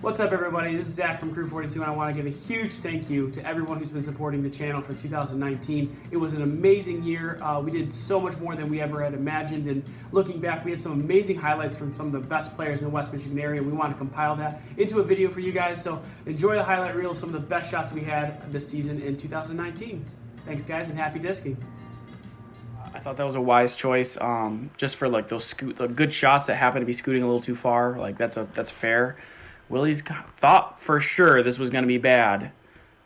What's up, everybody? This is Zach from Crew 42, and I want to give a huge thank you to everyone who's been supporting the channel for 2019. It was an amazing year. We did so much more than we ever had imagined, and looking back, we had some amazing highlights from some of the best players in the West Michigan area. We want to compile that into a video for you guys, so enjoy the highlight reel of some of the best shots we had this season in 2019. Thanks, guys, and happy disking. I thought that was a wise choice, just for like those good shots that happen to be scooting a little too far. Like that's fair. Willie's thought for sure this was going to be bad.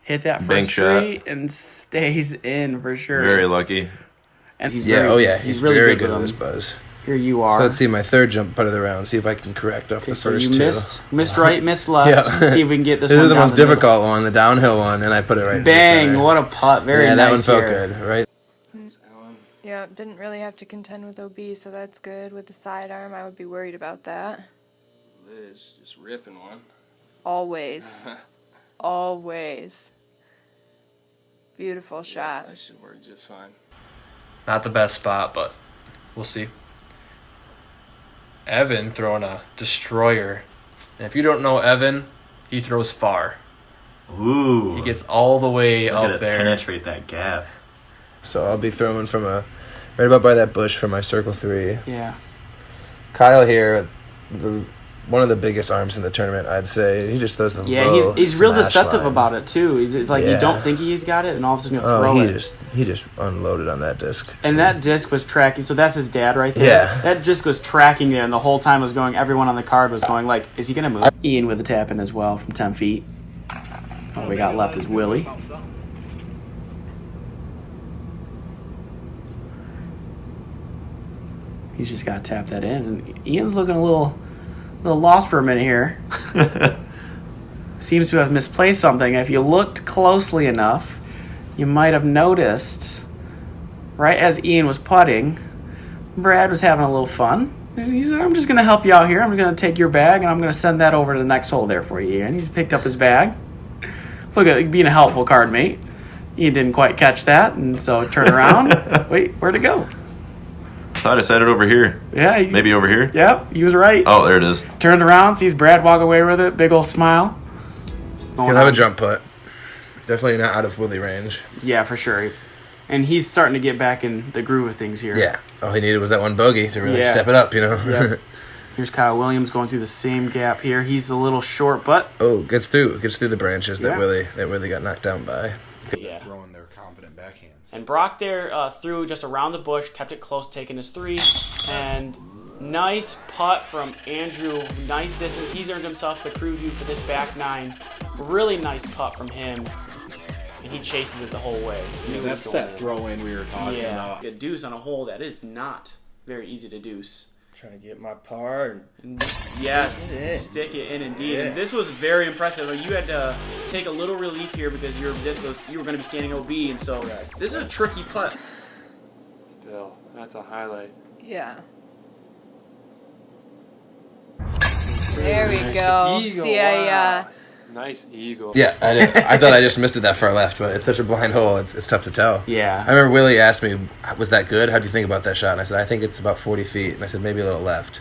Hit that first tree and stays in for sure. Very lucky. And he's really very good on this buzz. Here you are. So let's see my third jump putt of the round. See if I can correct off the first two. Missed right, missed left. Yeah. See if we can get this one. This is the most difficult one, the downhill one, and I put it right. Bang! In the center. What a putt! Very nice. Yeah, that one felt here. good, right? Yeah, didn't really have to contend with OB, so that's good. With the sidearm, I would be worried about that. Liz just ripping one. Always. Always. Beautiful shot. That should work just fine. Not the best spot, but we'll see. Evan throwing a destroyer. And if you don't know Evan, he throws far. Ooh. He gets all the way Look up at it there. Penetrate that gap. So I'll be throwing from right about by that bush for my circle 3. Yeah. Kyle here, one of the biggest arms in the tournament, I'd say. He just throws the low he's real deceptive line. about it too. It's like you don't think he's got it, and all of a sudden you throw it. He just unloaded on that disc. And that disc was tracking. So that's his dad right there. Yeah. That disc was tracking there, and the whole time was going. Everyone on the card was going like, "Is he gonna move?" Ian with the tap in as well from 10 feet. All we got left is Willie. He's just got to tap that in. And Ian's looking a little lost for a minute here. Seems to have misplaced something. If you looked closely enough, you might have noticed, right as Ian was putting, Brad was having a little fun. He said, I'm just going to help you out here. I'm going to take your bag, and I'm going to send that over to the next hole there for you, Ian. He's picked up his bag. Look at being a helpful card mate. Ian didn't quite catch that, and so turned around. Wait, where'd it go? I thought I said it over here. Yeah. Maybe over here? Yep, he was right. Oh, there it is. Turned around, sees Brad walk away with it. Big old smile. He'll have a jump putt. Definitely not out of Willie range. Yeah, for sure. And he's starting to get back in the groove of things here. Yeah. All he needed was that one bogey to really step it up, you know? Yep. Here's Kyle Williams going through the same gap here. He's a little short, but... Oh, gets through the branches that Willie got knocked down by. Yeah. Throwing their confident backhands. And Brock there threw just around the bush, kept it close, taking his 3. And nice putt from Andrew. Nice distance. He's earned himself the crew view for this back 9. Really nice putt from him. And he chases it the whole way. Yeah, that's that throw-in we were talking about. A deuce on a hole that is not very easy to deuce. Trying to get my par. Yes, stick it in indeed. Yeah. And this was very impressive. You had to take a little relief here because you were going to be standing OB, and so this is a tricky putt. Still, that's a highlight. Yeah. There we go. Eagle, See, wow. Nice eagle. Yeah, I thought I just missed it that far left, but it's such a blind hole. It's tough to tell. Yeah. I remember Willie asked me, was that good? How do you think about that shot? And I said, I think it's about 40 feet. And I said, maybe a little left.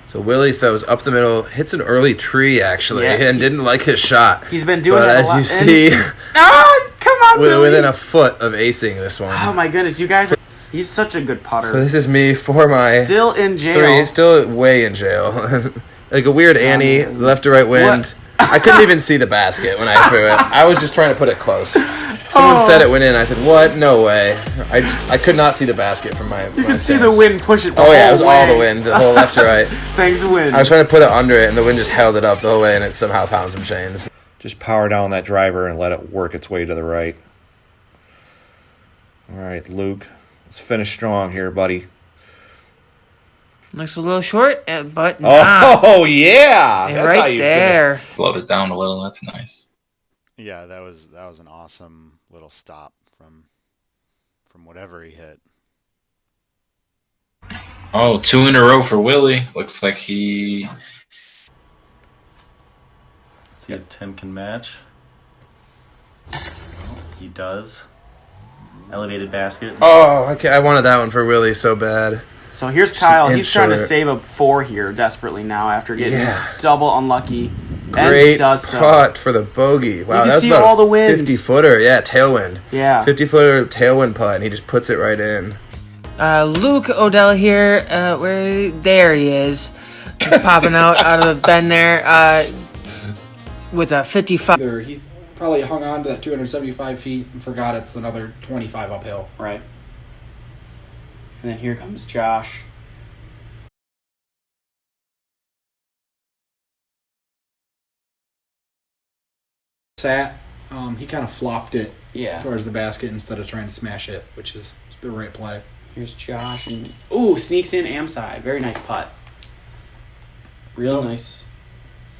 So Willie throws up the middle, hits an early tree, actually, and didn't like his shot. He's been doing that a lot. But as you see, come on, Willie. Within a foot of acing this one. Oh, my goodness. You guys he's such a good putter. So this is me for my... Still in jail. 3, still way in jail. Like a weird Annie, left to right wind. What? I couldn't even see the basket when I threw it. I was just trying to put it close. Someone said it went in. I said, "What? No way!" I could not see the basket from my. You could see the wind push it. It was all the wind, the whole left to right. Thanks, wind. I was trying to put it under it, and the wind just held it up the whole way, and it somehow found some chains. Just power down that driver and let it work its way to the right. All right, Luke, let's finish strong here, buddy. Looks a little short, but oh yeah, that's right how you there. Float it down a little. That's nice. Yeah, that was an awesome little stop from whatever he hit. Oh, 2 in a row for Willie. Looks like he. Let's see if Tim can match. He does. Elevated basket. Oh, okay. I wanted that one for Willie so bad. So here's Kyle. He's trying to Insert. save a 4 here desperately now after getting Yeah. double unlucky. Great And does so. putt for the bogey. Wow, can that was see about all a the winds. 50-footer. Yeah, tailwind. Yeah. 50-footer tailwind putt, and he just puts it right in. Luke Odell here. There he is, popping out of the bend there. With a 55. He probably hung on to that 275 feet and forgot it's another 25 uphill. Right. And then here comes Josh. Sat, he kind of flopped it Yeah. towards the basket instead of trying to smash it, which is the right play. Here's Josh. And ooh, sneaks in am side. Very nice putt. Real nice.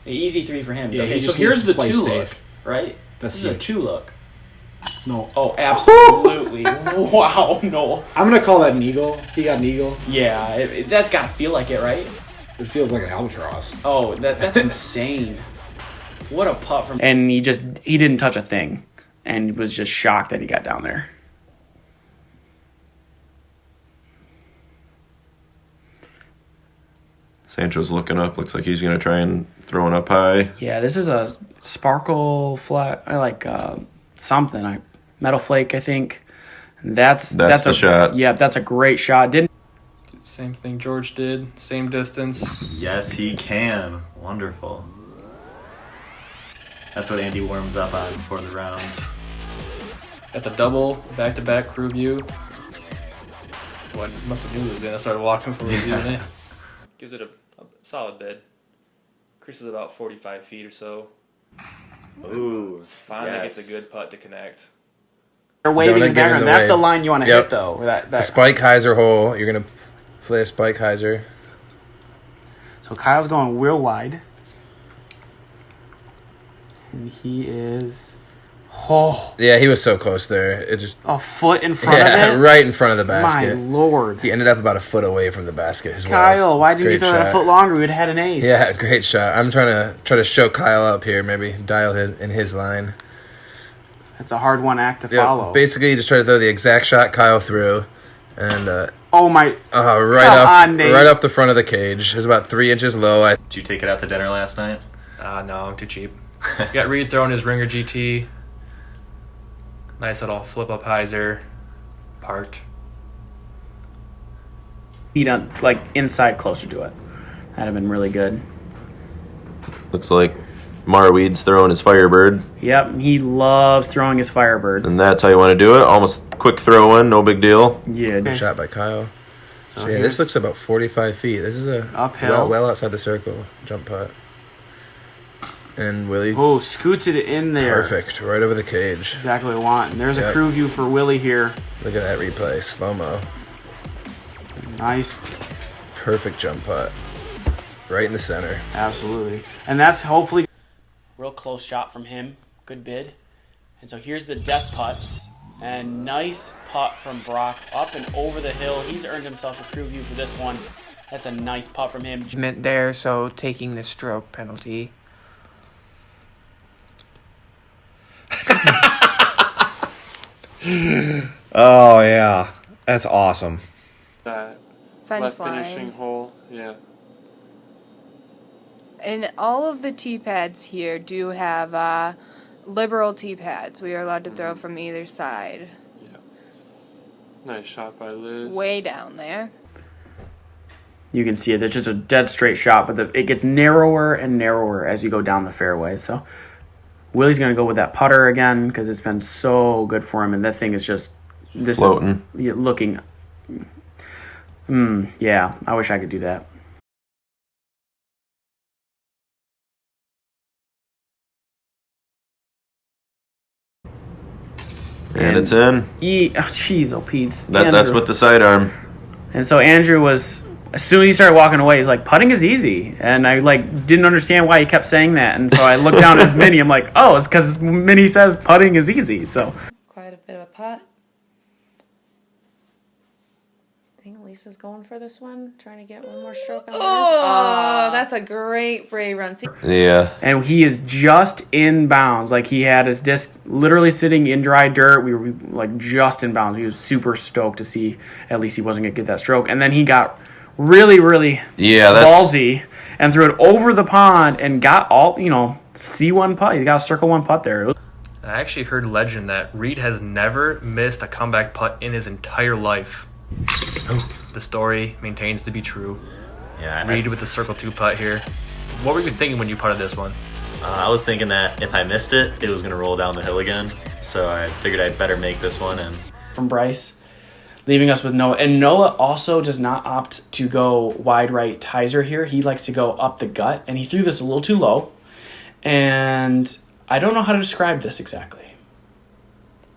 An easy 3 for him. Yeah, okay, he so just here's needs the to play 2 safe. look, right? That's this is a huge. 2 look. No. Oh, absolutely. Wow, no. I'm going to call that an eagle. He got an eagle. Yeah, that's got to feel like it, right? It feels like an albatross. Oh, that's insane. What a putt from... And he didn't touch a thing. And was just shocked that he got down there. Sancho's looking up. Looks like he's going to try and throw it up high. Yeah, this is a sparkle flat. I like something. Metal flake, I think. That's the shot. Yeah, that's a great shot. Same thing George did. Same distance. Yes, he can. Wonderful. That's what Andy warms up on before the rounds. At the double, back-to-back crew view. Well, I must have knew it was in. I started walking for reviewing it. Gives it a solid bid. Creases about 45 feet or so. Ooh. Finally gets a good putt to connect. They're waving in the background. That's way. the line you want to hit, though. The Spike Heiser hole. You're going to play a Spike Heiser. So Kyle's going real wide. And he is... Oh. Yeah, he was so close there. It just... A foot in front of it? right in front of the basket. My Lord. He ended up about a foot away from the basket as well. Kyle, why didn't you throw shot. that a foot longer? We would have had an ace. Yeah, great shot. I'm trying to show Kyle up here, maybe dial in his line. That's a hard one act to follow. Basically, you just try to throw the exact shot Kyle threw, and oh my! Right off the front of the cage. It was about 3 inches low. Did you take it out to dinner last night? No, I'm too cheap. Got Reed throwing his Ringer GT. Nice little flip up hyzer. Parked. Feet on, like inside closer to it. That'd have been really good. Looks like Marweed's throwing his Firebird. Yep, he loves throwing his Firebird. And that's how you want to do it. Almost quick throw in, no big deal. Yeah. Good shot by Kyle. So yeah, this looks about 45 feet. This is a uphill, well outside the circle jump putt. And Willie. Oh, scoots it in there. Perfect, right over the cage. Exactly what I want. And there's a crew view for Willie here. Look at that replay, slow mo. Nice. Perfect jump putt. Right in the center. Absolutely. And that's hopefully real close shot from him. Good bid. And so here's the death putts. And nice putt from Brock up and over the hill. He's earned himself a crew view for this one. That's a nice putt from him. Meant there, so taking the stroke penalty. Oh, yeah. That's awesome. That Fence left line. finishing hole, yeah. And all of the tee pads here do have liberal tee pads. We are allowed to throw from either side. Yeah. Nice shot by Liz. Way down there. You can see it. It's just a dead straight shot, but it gets narrower and narrower as you go down the fairway. So Willie's going to go with that putter again because it's been so good for him. And that thing is just... This floating. Is looking... yeah, I wish I could do that. And it's in. Oh, jeez, oh, Pete's. That's with the sidearm. And so Andrew was... As soon as he started walking away, he's like, putting is easy. And I didn't understand why he kept saying that. And so I looked down at his mini. I'm like, oh, it's because mini says putting is easy. So Quite a bit of a putt. think Lisa's going for this one, trying to get one more stroke on this. Oh. Oh, that's a great Bray run. See, Yeah. And he is just in bounds. Like, he had his disc literally sitting in dry dirt. We were like just in bounds. He was super stoked to see at least he wasn't going to get that stroke. And then he got really, really ballsy and threw it over the pond and got all, C1 putt. He got a circle 1 putt there. I actually heard legend that Reed has never missed a comeback putt in his entire life. The story maintains to be true. Yeah, Reed with the circle 2 putt here. What were you thinking when you putted this one? I was thinking that if I missed it, it was going to roll down the hill again. So I figured I'd better make this one. And from Bryce, leaving us with Noah. And Noah also does not opt to go wide right hyzer here. He likes to go up the gut, and he threw this a little too low. And I don't know how to describe this exactly.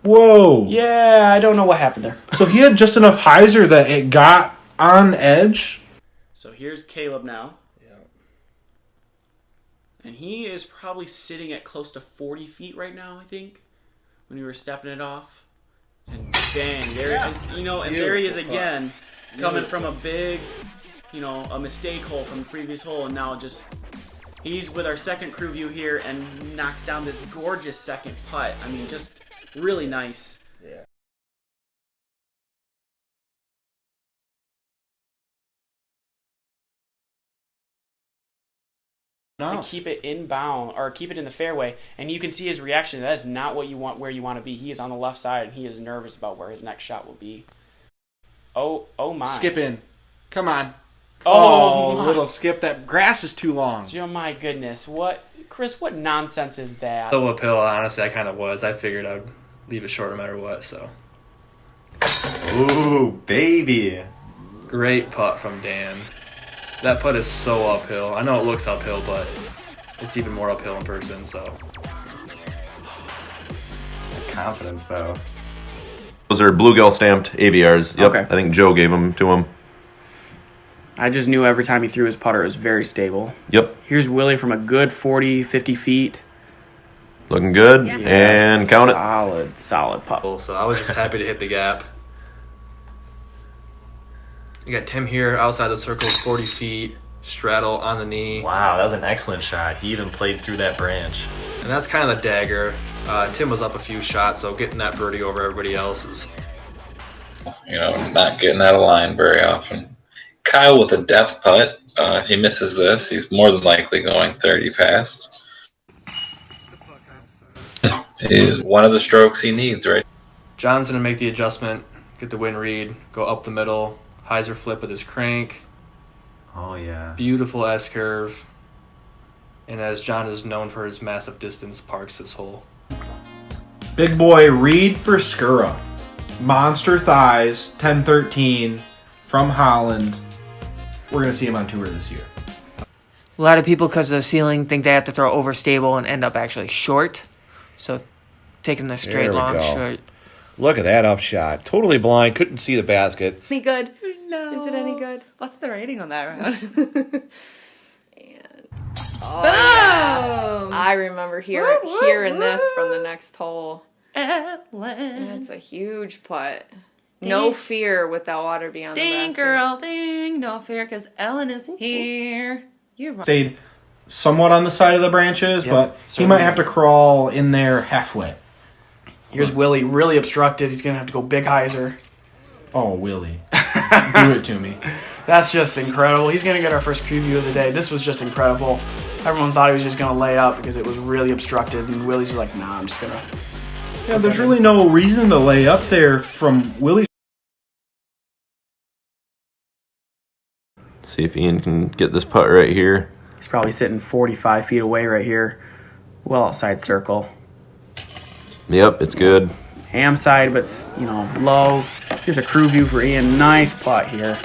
Whoa. Yeah, I don't know what happened there. So he had just enough hyzer that it got on edge. So here's Caleb now. Yeah. And he is probably sitting at close to 40 feet right now, I think, when we were stepping it off. And bang, there, and there he is again, coming from a big, a mistake hole from the previous hole, and now he's with our second crew view here and knocks down this gorgeous second putt. I mean, just really nice. Yeah. To keep it inbound or keep it in the fairway, and you can see his reaction. That is not what you want, where you want to be. He is on the left side, and he is nervous about where his next shot will be. Oh my! Skip in, come on! Oh, little skip. That grass is too long. Oh my goodness! What, Chris? What nonsense is that? So uphill, honestly, I kind of was. I figured I'd leave it short no matter what. So. Ooh, baby! Great putt from Dan. That putt is so uphill. I know it looks uphill, but it's even more uphill in person, so. Confidence, though. Those are bluegill stamped AVRs. Yep. Okay. I think Joe gave them to him. I just knew every time he threw his putter, it was very stable. Yep. Here's Willie from a good 40, 50 feet. Looking good. Yeah. And count it. Solid putt. So I was just happy to hit the gap. You got Tim here outside the circle, 40 feet, straddle on the knee. Wow, that was an excellent shot. He even played through that branch. And that's kind of the dagger. Tim was up a few shots, so getting that birdie over everybody else is... not getting out of line very often. Kyle with a death putt. If he misses this, he's more than likely going 30 past. Is one of the strokes he needs, right? John's going to make the adjustment, get the wind read, go up the middle, hyzer flip with his crank. Oh, yeah. Beautiful S-curve. And as John is known for his massive distance, parks this hole. Big boy Reed for Skura. Monster thighs, 10-13 from Holland. We're going to see him on tour this year. A lot of people, because of the ceiling, think they have to throw overstable and end up actually short. So taking the straight There we long go. short. Look at that upshot. Totally blind. Couldn't see the basket. any good? No. Is it any good? What's the rating on that round? Oh, yeah. I remember hearing this from the next hole. Ellen. It's a huge putt. No fear with that water beyond the Ding, basket. girl, ding. No fear, because Ellen is here. You're right. Stayed somewhat on the side of the branches, but he might have to crawl in there halfway. Here's Willie, really obstructed. He's going to have to go big hyzer. Oh, Willie. Do it to me. That's just incredible. He's going to get our first preview of the day. This was just incredible. Everyone thought he was just going to lay up because it was really obstructed, and Willie's just like, nah, I'm just going to... Yeah, there's really no reason to lay up there from Willie's. See if Ian can get this putt right here. He's probably sitting 45 feet away right here. Well outside circle. Yep, it's good. Ham side, but, low. Here's a crew view for Ian. Nice putt here.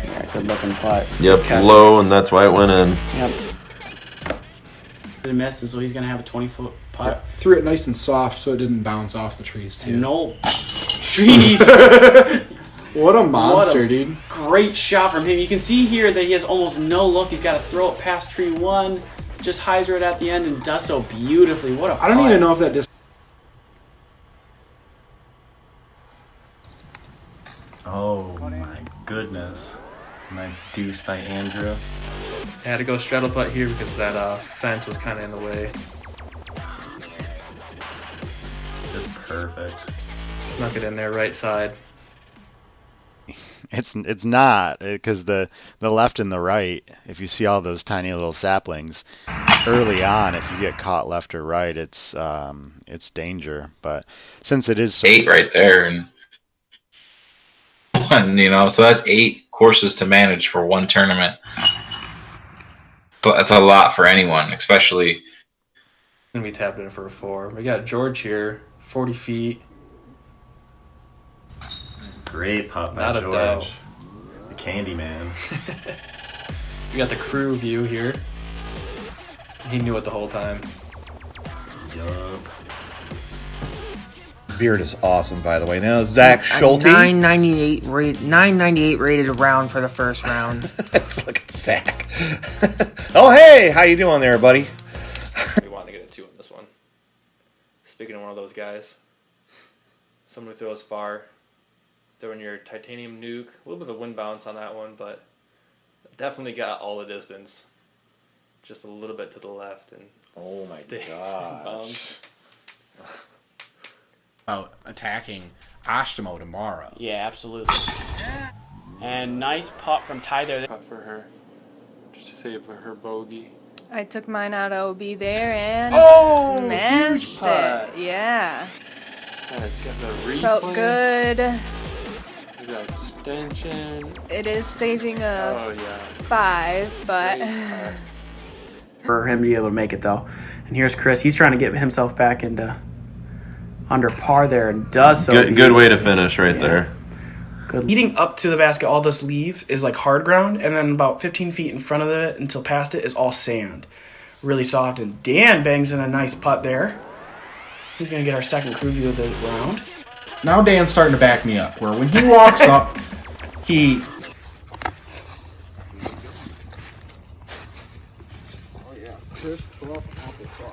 Yeah, good looking putt. Yep, Good low, and that's why it went in. Yep. It missed, and so he's going to have a 20-foot putt. Threw it nice and soft so it didn't bounce off the trees, too. No. Trees. What a monster, dude. Great shot from him. You can see here that he has almost no look. He's got to throw it past tree one. Just hyzer it at the end and does so beautifully. What a putt. I don't even know if that Oh my goodness. Nice deuce by Andrew. I had to go straddle putt here because that fence was kind of in the way. Just perfect. Snuck it in there, right side. It's not, because the left and the right, if you see all those tiny little saplings, early on, if you get caught left or right, it's danger. But since it is so 8 right there, and so that's 8 courses to manage for one tournament. So that's a lot for anyone, especially. And we tapped in for a 4. We got George here, 40 feet. Great putt by Not a George. doubt. The candy man. We got the crew view here. He knew it the whole time. Yup. Beard is awesome, by the way. Now, Zach Schulte. 998 rated round for the first round. Let's look at Zach. Oh, hey, how you doing there, buddy? We wanted to get a 2 on this one. Speaking of one of those guys, someone who throws far, throwing your titanium nuke, a little bit of a wind bounce on that one, but definitely got all the distance. Just a little bit to the left, and Oh my gosh. Bounce. About attacking Ashtimo tomorrow. Yeah, absolutely. And nice putt from Ty there. Putt for her. Just to save her bogey. I took mine out of OB there and huge smashed putt. it. Yeah. It's got the replay. Felt good. We got extension. It is saving a Oh, yeah. 5, but For him to be able to make it though. And here's Chris. He's trying to get himself back into under par there and does so. Good way to finish right there. Good. Leading up to the basket, all this leaves is like hard ground, and then about 15 feet in front of it until past it is all sand. Really soft, and Dan bangs in a nice putt there. He's going to get our second crew view of the round. Now Dan's starting to back me up, where when he walks up, he... Oh yeah, Chris applesauce.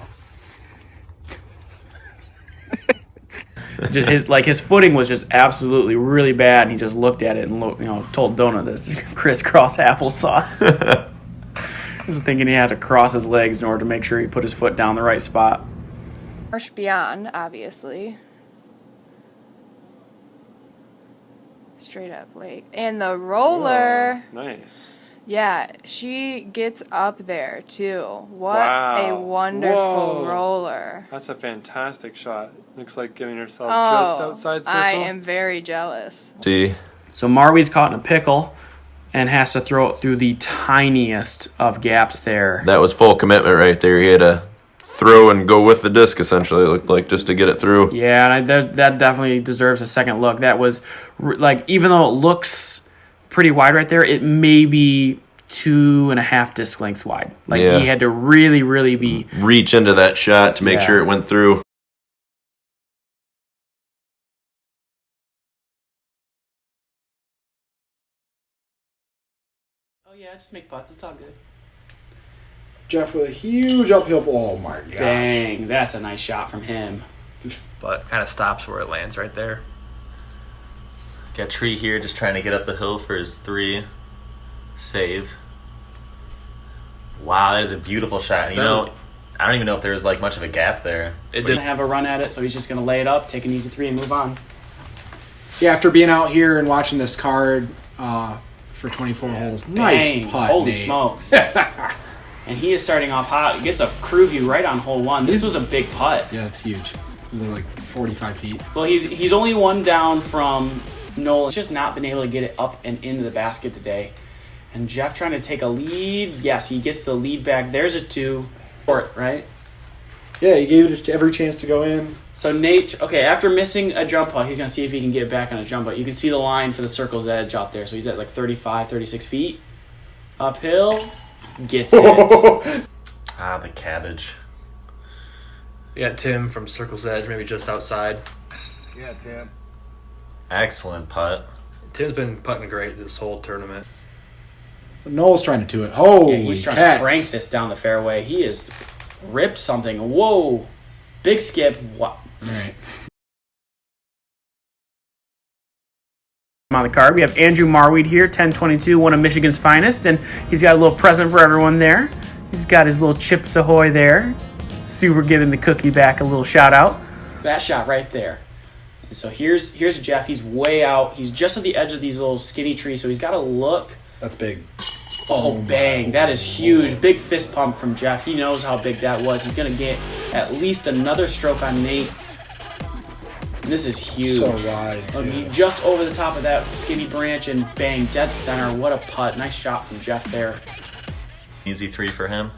Just his footing was just absolutely really bad, and he just looked at it and told Donut this crisscross applesauce. He was thinking he had to cross his legs in order to make sure he put his foot down the right spot. Marsh beyond, obviously. Straight up lake. And the roller. Whoa, nice. Yeah, she gets up there too. What Wow. a wonderful Whoa. roller. That's a fantastic shot. Looks like giving herself Oh, just outside circle. I am very jealous. See? So Marweed's caught in a pickle and has to throw it through the tiniest of gaps there. That was full commitment right there. He had to throw and go with the disc, essentially, it looked like, just to get it through. Yeah, and that definitely deserves a second look. That was, even though it looks pretty wide right there, it may be 2.5 disc lengths wide. Yeah. He had to really, really be... Reach into that shot to make sure it went through. Oh yeah, just make putts. It's all good. Jeff with a huge uphill. Oh my gosh. Dang, that's a nice shot from him. But kind of stops where it lands right there. Got Tree here just trying to get up the hill for his 3 save. Wow, that is a beautiful shot. And, I don't even know if there was much of a gap there. It didn't have a run at it, so he's just going to lay it up, take an easy 3, and move on. Yeah, after being out here and watching this card for 24 holes, nice Dang, putt. holy Nate. smokes. And he is starting off hot. He gets a crew view right on hole 1. This was a big putt. Yeah, it's huge. It was like 45 feet. Well, he's only one down from Nolan. He's just not been able to get it up and into the basket today. And Jeff trying to take a lead. Yes, he gets the lead back. There's a 2. Short, right? Yeah, he gave it every chance to go in. So Nate, okay, after missing a jump putt, he's going to see if he can get it back on a jump putt. You can see the line for the circle's edge out there. So he's at 35, 36 feet. Uphill. Gets it. Ah, the cabbage. We got Tim from Circle's Edge, maybe just outside. Yeah, Tim. Excellent putt. Tim's been putting great this whole tournament. Noel's trying to do it. Holy He's trying cats. to crank this down the fairway. He has ripped something. Whoa. Big skip. Wow. All right. On the card, we have Andrew Marweed here, 1022, one of Michigan's finest, and he's got a little present for everyone there. He's got his little Chips Ahoy there. Super giving the cookie back a little shout out. That shot right there. And so here's Jeff. He's way out. He's just at the edge of these little skinny trees, so he's got to look. That's big. Oh, bang. That is huge. Big fist pump from Jeff. He knows how big that was. He's going to get at least another stroke on Nate. This is huge. So wide. He just over the top of that skinny branch and bang, dead center. What a putt. Nice shot from Jeff there. Easy 3 for him.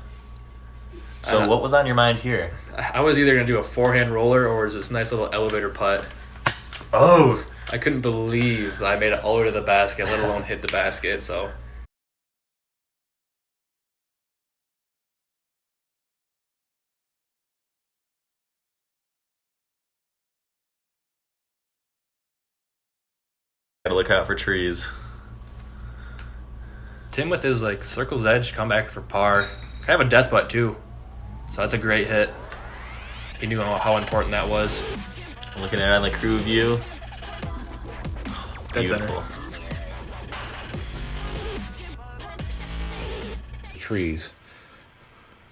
So what was on your mind here? I was either going to do a forehand roller or was this nice little elevator putt. Oh! I couldn't believe that I made it all the way to the basket, let alone hit the basket, so... Gotta look out for trees. Tim with his like circle's edge comeback for par. Kind of a death putt too. So that's a great hit. He knew how important that was. Looking at it on the crew view. Dead center. Beautiful. Trees.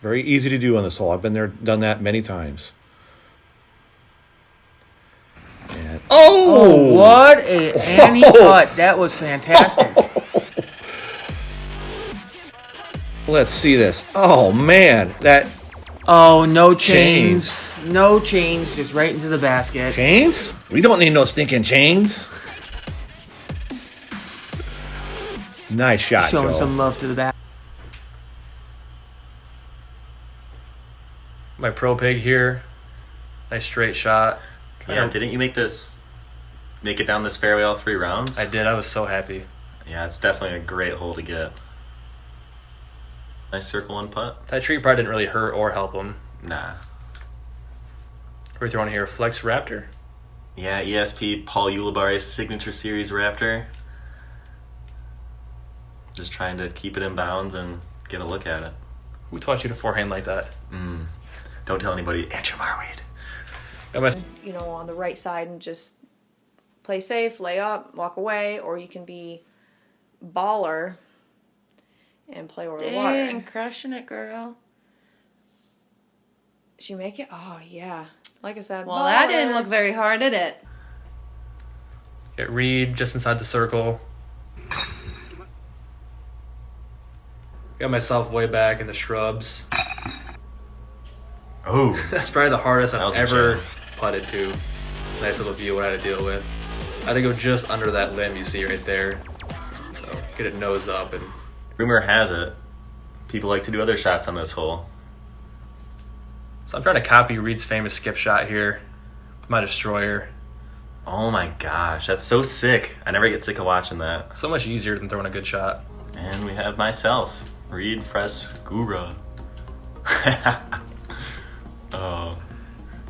Very easy to do on this hole. I've been there, done that many times. And, Oh, what a Annie putt. That was fantastic. let's see this. Oh man, that Oh, no chains. No chains, just right into the basket. chains? We don't need no stinking chains. Nice shot, Showing Joe. some love to the back. My pro pig here. Nice straight shot. Yeah, didn't you make it down this fairway all 3 rounds? I did. I was so happy. Yeah, it's definitely a great hole to get. Nice circle 1 putt. That tree probably didn't really hurt or help him. Nah. We're throwing here a Flex Raptor. Yeah, ESP Paul Ulibarri's Signature Series Raptor. Just trying to keep it in bounds and get a look at it. Who taught you to forehand like that? Don't tell anybody. Andrew Marweed. You know, on the right side and just play safe, lay up, walk away, or you can be baller and play over the water. Dang, crushing it, girl. She make it? Oh, yeah. Like I said, Well, that baller. didn't look very hard, did it? Get Reed just inside the circle. Got myself way back in the shrubs. Oh. That's probably the hardest That I've was a ever gem. putted to. Nice little view what I had to deal with. I had to go just under that limb you see right there. So get it nose up and Rumor has it, people like to do other shots on this hole. so I'm trying to copy Reed's famous skip shot here. My destroyer. Oh my gosh, that's so sick. I never get sick of watching that. So much easier than throwing a good shot. And we have myself, Reed Frescura. Oh,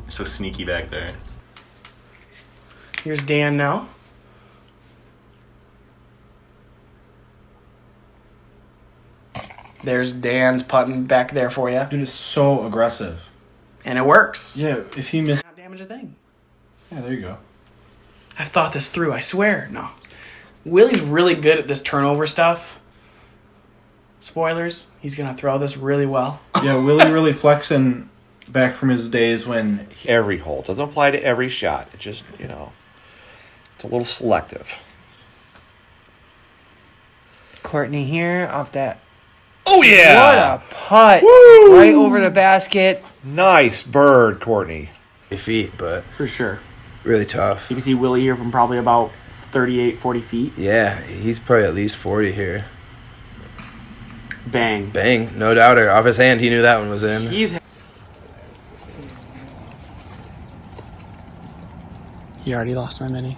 you're so sneaky back there. Here's Dan now. There's Dan's putting back there for you. Dude, it's so aggressive. And it works. Yeah, if he missed... Not damage a thing. Yeah, there you go. I've thought this through, I swear. No. Willie's really good at this turnover stuff. Spoilers, he's going to throw this really well. Yeah, Willie really flexing back from his days when... Every hole. It doesn't apply to every shot. It just, you know, it's a little selective. Courtney here off that. Oh, yeah! What a putt. Woo! Right over the basket. Nice bird, Courtney. 8 feet, but For sure. really tough. You can see Willie here from probably about 38, 40 feet. Yeah, he's probably at least 40 here. Bang. Bang, no doubter. Off his hand, he knew that one was in. He already lost my mini.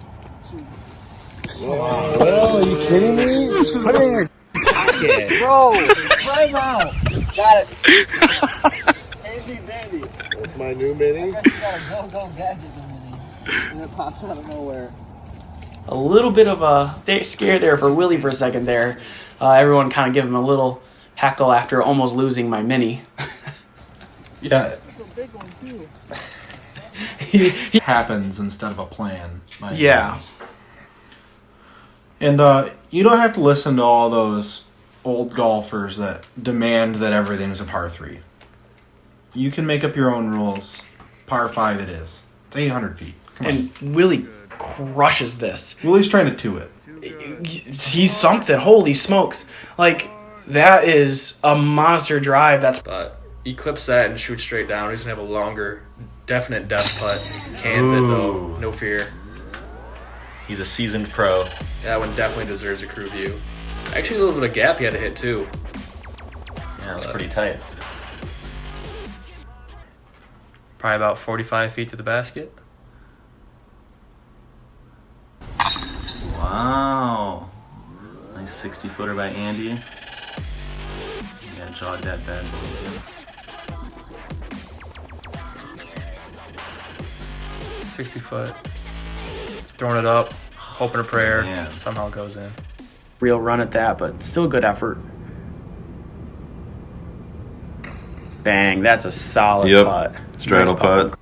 Well, are you kidding me? Put it in your pocket. Bro, time out. Got it. Easy, baby. That's my new mini. I guess you got a go gadget mini. And it pops out of nowhere. A little bit of a scare there for Willie for a second there. Everyone kind of give him a little heckle after almost losing my mini. Yeah. It's a big one, too. Happens instead of a plan. Yeah. And you don't have to listen to all those old golfers that demand that everything's a par 3. You can make up your own rules. Par 5 it is. It's 800 feet. Come on. And Willie crushes this. Willie's trying to 2 it. He's something. Holy smokes. Like, that is a monster drive. But he clips that and shoots straight down. He's going to have a longer, definite depth putt. Cans it, though. No fear. He's a seasoned pro. That one definitely deserves a crew view. Actually, a little bit of gap he had to hit, too. Yeah, it was pretty tight. Probably about 45 feet to the basket. Wow. Nice 60-footer by Andy. You gotta jog that bad boy. 60 foot. Throwing it up, hoping a prayer. Somehow it goes in. Real run at that, but still good effort. Bang, that's a solid putt. Straddle Nice putt.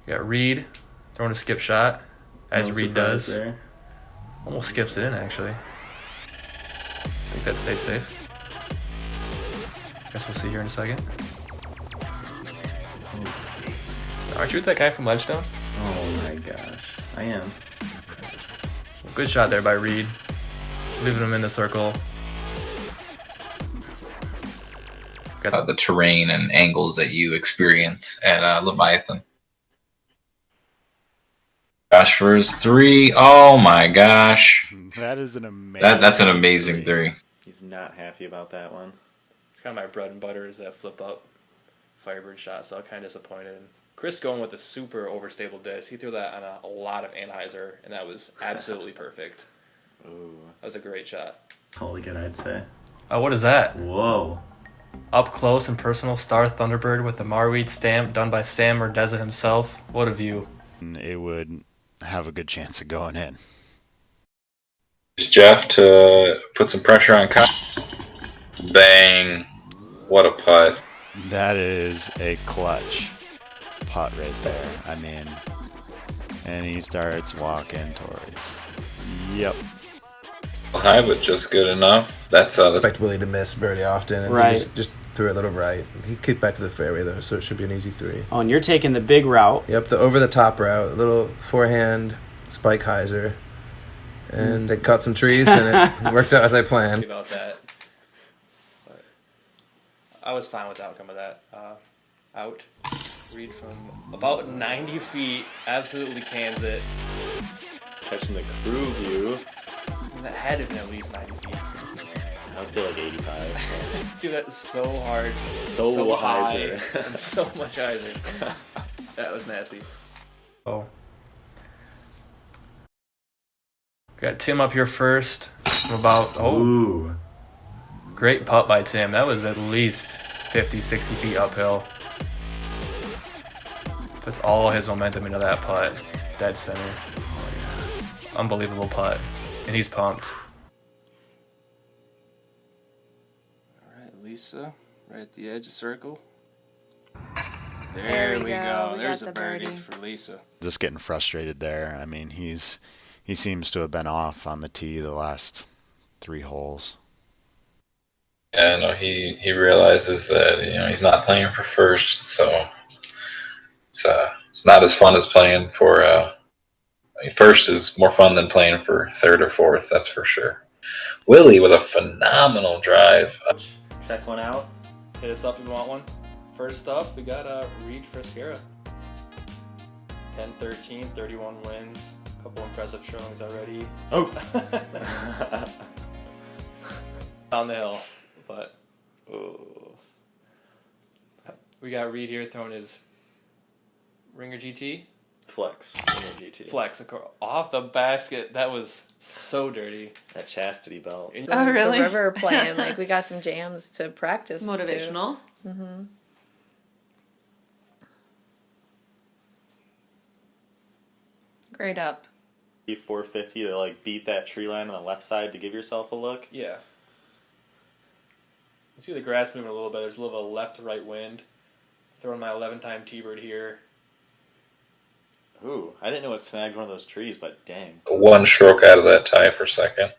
You got Reed throwing a skip shot, as No Reed does. surprise there. Almost skips it in, actually. I think that stayed safe. Guess we'll see here in a second. Aren't you with that guy from Ledgestone? Oh my gosh. I am. Good shot there by Reed. Leaving him in the circle. The terrain and angles that you experience at Leviathan. Josh for his 3. Oh my gosh. That is an amazing. That's an amazing 3. He's not happy about that one. It's kind of my bread and butter is that flip up Firebird shot, so I'm kind of disappointed. Chris going with a super overstable disc. He threw that on a lot of Anheuser, and that was absolutely perfect. Ooh. That was a great shot. Totally good, I'd say. Oh, what is that? Whoa. Up close and personal Star Thunderbird with the Marweed stamp done by Sam Merdeza himself. What a view. It would have a good chance of going in. Jeff to put some pressure on Kyle. Bang. What a putt. That is a clutch putt right there. I mean, and he starts walking towards. Yep. High, but just good enough. That's expect Willie to miss very often, and Right. he just threw it a little right. He kicked back to the fairway though, so it should be an easy 3. Oh, and you're taking the big route. Yep, the over the top route, a little forehand spike hyzer, and it cut some trees, and it worked out as I planned. About that. But I was fine with the outcome of that. Out. Reed from about 90 feet, absolutely cans it. Catching the crew view. That had to have been at least 90 feet. I would say like 85. Dude, that's so hard. So high. hyzer. And so much hyzer. That was nasty. Oh. Got Tim up here first. From about, Ooh. Great putt by Tim. That was at least 50, 60 feet uphill. Puts all his momentum into that putt. Dead center. Oh, yeah. Unbelievable putt. And he's pumped. Alright, Lisa, right at the edge of circle. There we go. We There's got a the birdie birdie. for Lisa. Just getting frustrated there. I mean, he seems to have been off on the tee the last 3 holes. Yeah, no, he realizes that he's not playing for first, so it's not as fun as playing for. First is more fun than playing for third or fourth, that's for sure. Willie with a phenomenal drive. Check one out. Hit us up if you want one. First up, we got Reed Friscara. 10-13, 31 wins. A couple impressive showings already. Oh! On the hill, but we got Reed here throwing his Ringer GT. Flex. Ringer GT. Flex off the basket. That was so dirty. That chastity belt. Oh, really? The river playing. Like, we got some jams to practice. Motivational. Mm-hmm. Grade up. 450 to like beat that tree line on the left side to give yourself a look. Yeah. You see the grass moving a little bit. There's a little bit of left to right wind. Throwing my 11-time T-bird here. Ooh, I didn't know it snagged one of those trees, but dang. 1 stroke out of that tie for second.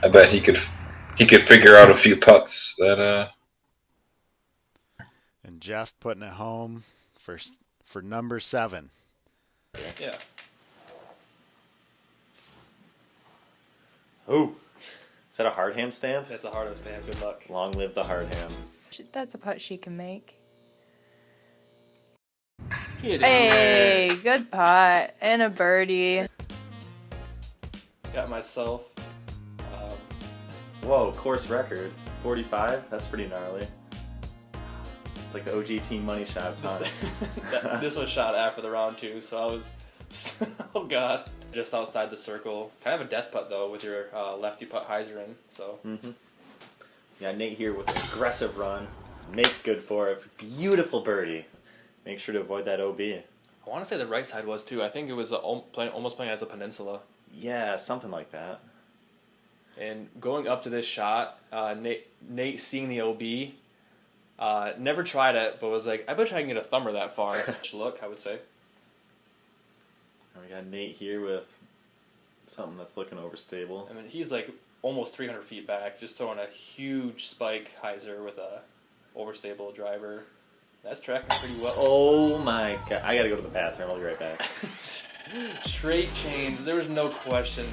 I bet he could figure out a few putts that And Jeff putting it home for number 7. Yeah. Ooh. Is that a hard ham stamp? That's a hard stamp. Good luck. Long live the hard ham. That's a putt she can make. Get in Hey, there. good putt. And a birdie. Got myself. Whoa, course record. 45? That's pretty gnarly. It's like the OG team money shots, huh? This was shot after the round 2, so I was, oh god, just outside the circle. Kind of a death putt though, with your lefty putt hyzer in. So. Yeah, Nate here with an aggressive run. Makes good for it. Beautiful birdie. Make sure to avoid that OB. I want to say the right side was too. I think it was almost playing as a peninsula. Yeah, something like that. And going up to this shot, Nate seeing the OB, never tried it, but was like, I bet I can get a thumber that far. Look, I would say. And we got Nate here with something that's looking overstable. I mean, he's like almost 300 feet back, just throwing a huge spike hyzer with a overstable driver. That's tracking pretty well. Oh my god. I gotta go to the bathroom. I'll be right back. Straight chains. There was no question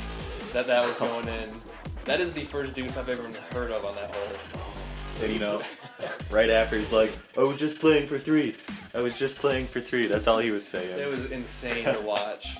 that was going in. That is the first deuce I've ever heard of on that hole. So, you know, right after he's like, I was just playing for 3. I was just playing for 3. That's all he was saying. It was insane to watch.